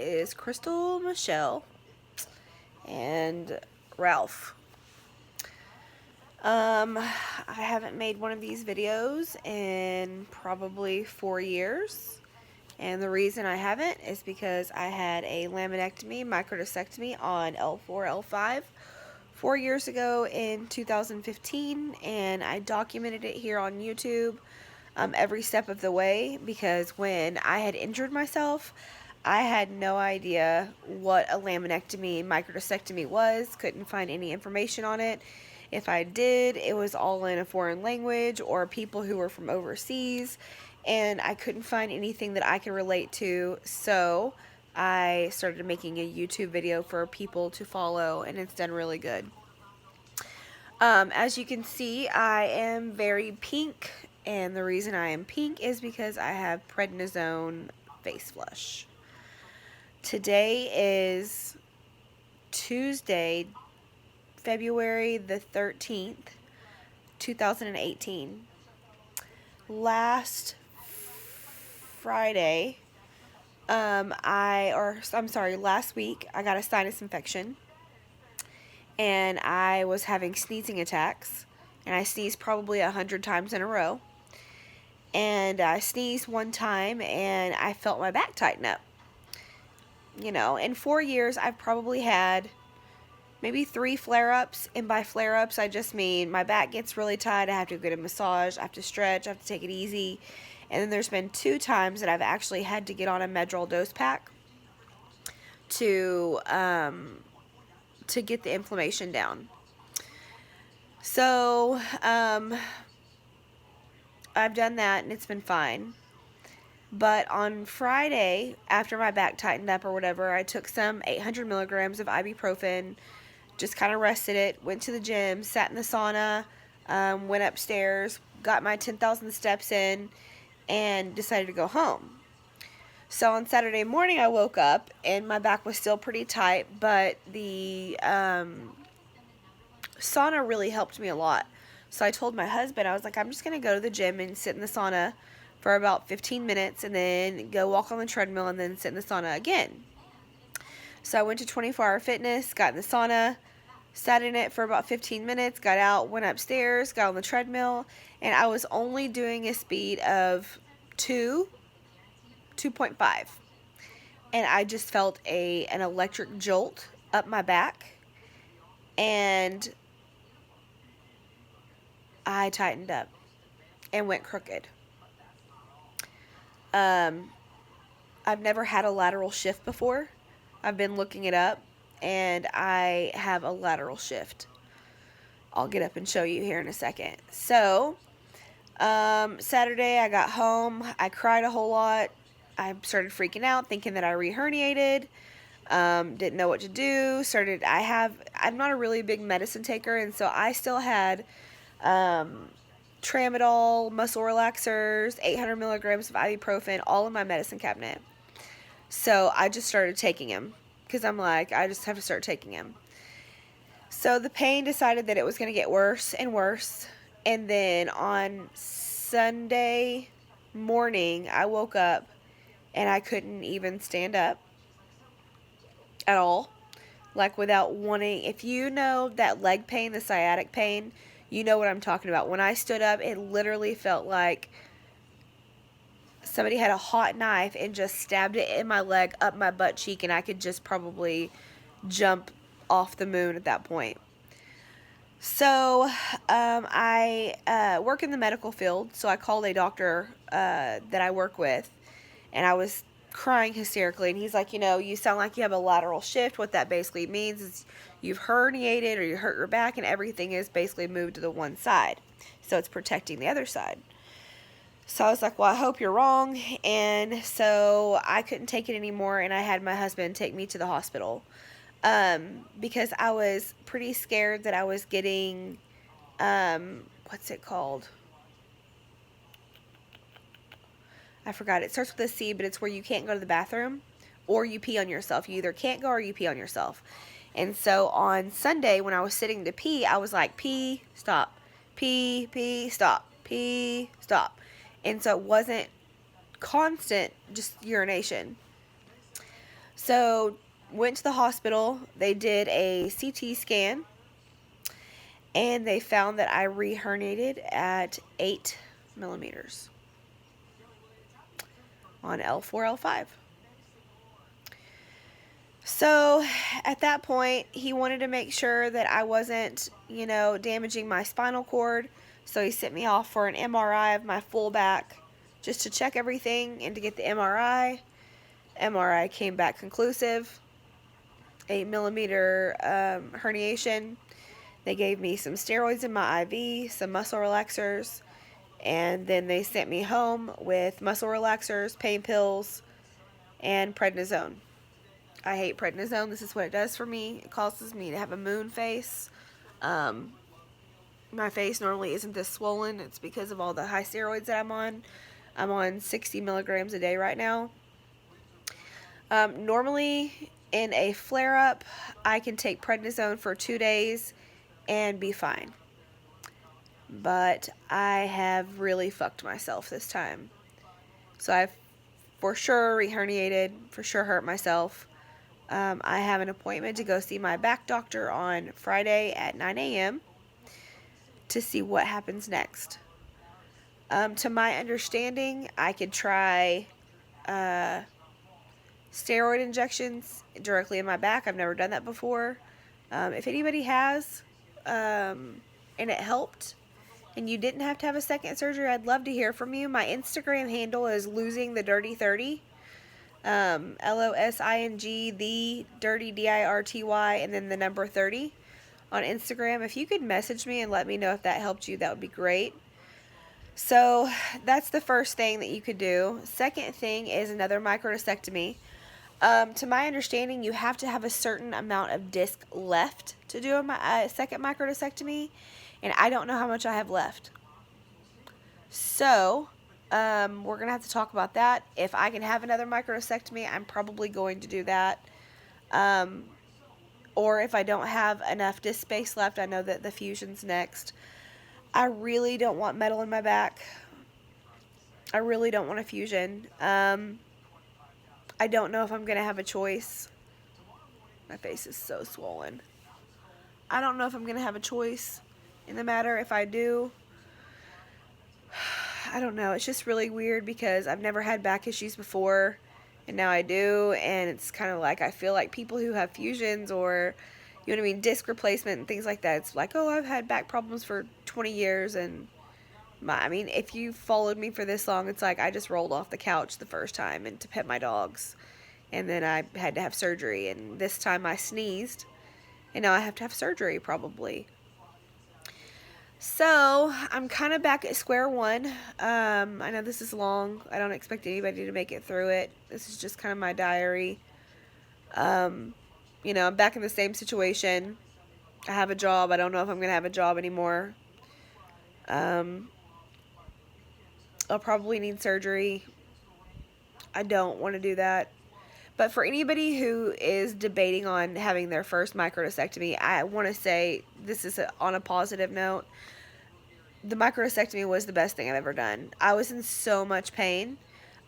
is Crystal, Michelle, and Ralph. I haven't made one of these videos in probably 4 years. And the reason I haven't is because I had a laminectomy, microdiscectomy on L4, L5 4 years ago in 2015, and I documented it here on YouTube every step of the way, because when I had injured myself, I had no idea what a laminectomy, microdiscectomy was, couldn't find any information on it. If I did, it was all in a foreign language or people who were from overseas, and I couldn't find anything that I could relate to, so I started making a YouTube video for people to follow, and it's done really good. As you can see, I am very pink, and the reason I am pink is because I have prednisone face flush. Today is Tuesday, February the 13th, 2018. Last Friday, last week, I got a sinus infection, and I was having sneezing attacks, and I sneezed probably 100 times in a row, and I sneezed one time, and I felt my back tighten up. You know, in 4 years, I've probably had maybe 3 flare-ups, and by flare-ups, I just mean my back gets really tight, I have to get a massage, I have to stretch, I have to take it easy, and then there's been 2 times that I've actually had to get on a Medrol dose pack to get the inflammation down. So, I've done that, and it's been fine. But on Friday, after my back tightened up or whatever, I took some 800 milligrams of ibuprofen, just kind of rested it, went to the gym, sat in the sauna, went upstairs, got my 10,000 steps in, and decided to go home. So on Saturday morning, I woke up, and my back was still pretty tight, but the sauna really helped me a lot. So I told my husband, I was like, I'm just going to go to the gym and sit in the sauna for about 15 minutes, and then go walk on the treadmill, and then sit in the sauna again. So I went to 24-hour fitness, got in the sauna, sat in it for about 15 minutes, got out, went upstairs, got on the treadmill, and I was only doing a speed of 2.5. And I just felt an electric jolt up my back, and I tightened up and went crooked. I've never had a lateral shift before. I've been looking it up, and I have a lateral shift. I'll get up and show you here in a second. So, Saturday I got home. I cried a whole lot. I started freaking out, thinking that I re-herniated. Didn't know what to do. I'm not a really big medicine taker, and so I still had tramadol, muscle relaxers, 800 milligrams of ibuprofen, all in my medicine cabinet. So I just started taking them, because I'm like, I just have to start taking them. So the pain decided that it was going to get worse and worse. And then on Sunday morning, I woke up and I couldn't even stand up at all. Like, without wanting, if you know that leg pain, the sciatic pain, you know what I'm talking about. When I stood up, it literally felt like somebody had a hot knife and just stabbed it in my leg up my butt cheek, and I could just probably jump off the moon at that point. So I work in the medical field, so I called a doctor that I work with, and I was crying hysterically, and he's like, you sound like you have a lateral shift. What that basically means is you've herniated, or you hurt your back, and everything is basically moved to the one side, so it's protecting the other side. So I was like, well, I hope you're wrong. And so I couldn't take it anymore, and I had my husband take me to the hospital, because I was pretty scared that I was getting, what's it called? I forgot. It starts with a C, but it's where you can't go to the bathroom or you pee on yourself. You either can't go or you pee on yourself. And so on Sunday, when I was sitting to pee, I was like, pee, stop, pee, stop, pee, stop. And so it wasn't constant, just urination. So, went to the hospital. They did a CT scan, and they found that I re-herniated at 8 millimeters on L4, L5. So, at that point, he wanted to make sure that I wasn't, damaging my spinal cord. So, he sent me off for an MRI of my full back just to check everything and to get the MRI. MRI came back conclusive. 8 millimeter herniation. They gave me some steroids in my IV, some muscle relaxers, and then they sent me home with muscle relaxers, pain pills, and prednisone. I hate prednisone. This is what it does for me. It causes me to have a moon face. My face normally isn't this swollen. It's because of all the high steroids that I'm on. I'm on 60 milligrams a day right now. Normally, in a flare-up, I can take prednisone for 2 days and be fine. But I have really fucked myself this time. So I've for sure re-herniated, for sure hurt myself. I have an appointment to go see my back doctor on Friday at 9 a.m. to see what happens next. To my understanding, I could try steroid injections directly in my back. I've never done that before. If anybody has, and it helped, and you didn't have to have a second surgery, I'd love to hear from you. My Instagram handle is losingthedirty30. LOSING, the dirty, DIRTY, and then the number 30 on Instagram. If you could message me and let me know if that helped you, that would be great. So that's the first thing that you could do. Second thing is another microdiscectomy. To my understanding, you have to have a certain amount of disc left to do a second microdiscectomy, and I don't know how much I have left. So, we're going to have to talk about that. If I can have another microdiscectomy, I'm probably going to do that. Or if I don't have enough disc space left, I know that the fusion's next. I really don't want metal in my back. I really don't want a fusion. I don't know if I'm going to have a choice. My face is so swollen. I don't know if I'm going to have a choice in the matter. If I do, I don't know. It's just really weird because I've never had back issues before, and now I do, and it's kind of like I feel like people who have fusions or, you know what I mean, disc replacement and things like that, it's like, oh, I've had back problems for 20 years, and if you followed me for this long, it's like I just rolled off the couch the first time and to pet my dogs, and then I had to have surgery, and this time I sneezed, and now I have to have surgery probably. So, I'm kind of back at square one. I know this is long. I don't expect anybody to make it through it. This is just kind of my diary. I'm back in the same situation. I have a job. I don't know if I'm going to have a job anymore. I'll probably need surgery. I don't want to do that. But for anybody who is debating on having their first microdiscectomy, I want to say this is on a positive note. The microdiscectomy was the best thing I've ever done. I was in so much pain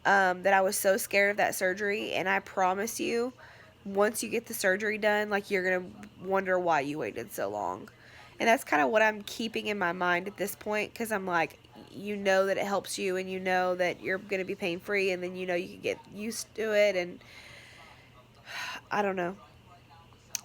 that I was so scared of that surgery, and I promise you, once you get the surgery done, like, you're going to wonder why you waited so long. And that's kind of what I'm keeping in my mind at this point, because I'm like, you know that it helps you, and you know that you're going to be pain-free, and then you know you can get used to it, and I don't know.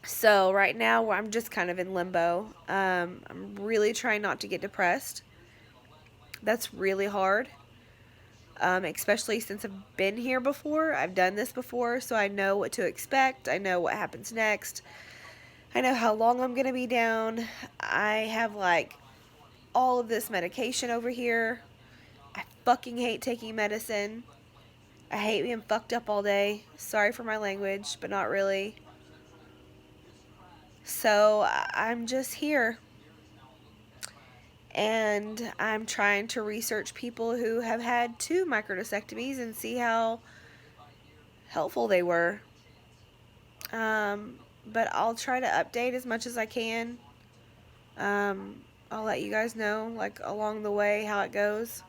So right now I'm just kind of in limbo. I'm really trying not to get depressed. That's really hard, especially since I've been here before. I've done this before, so I know what to expect. I know what happens next. I know how long I'm going to be down. I have all of this medication over here. I fucking hate taking medicine. I hate being fucked up all day. Sorry for my language, but not really. So I'm just here. And I'm trying to research people who have had 2 microdiscectomies and see how helpful they were. But I'll try to update as much as I can. I'll let you guys know, along the way, how it goes.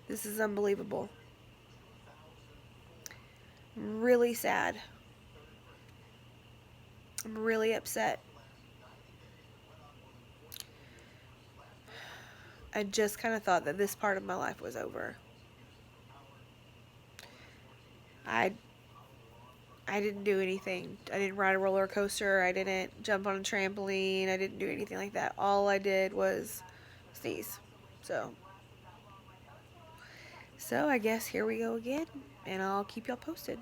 This is unbelievable. I'm really sad. I'm really upset. I just kind of thought that this part of my life was over. I I didn't do anything. I didn't ride a roller coaster. I didn't jump on a trampoline. I didn't do anything like that. All I did was sneeze. So I guess here we go again, and I'll keep y'all posted.